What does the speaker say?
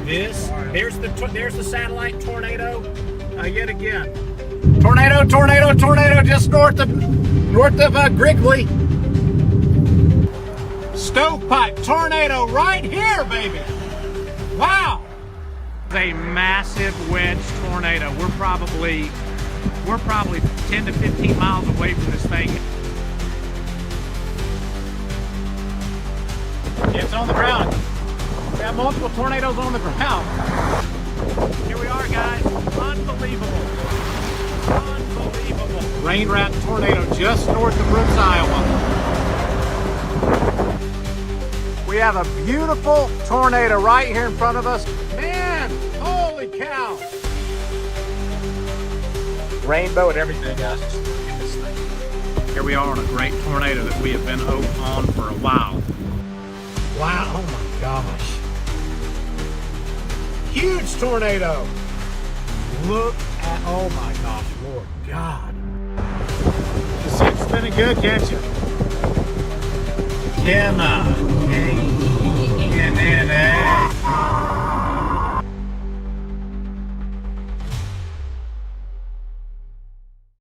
There's the satellite tornado yet again. Tornado just north of Grigley. Stovepipe tornado right here, baby. Wow. A massive wedge tornado. We're probably 10 to 15 miles away from this thing. It's on the ground. We have multiple tornadoes on the ground. Here we are, guys. Unbelievable. Unbelievable. Rain-wrapped tornado just north of Brooks, Iowa. We have a beautiful tornado right here in front of us. Man, holy cow. Rainbow and everything, guys. Just look at this thing. Here we are on a great tornado that we have been on for a while. Wow, oh my gosh. Huge tornado. Look at, oh my gosh, Lord God. You see it spinning good, can't you? Can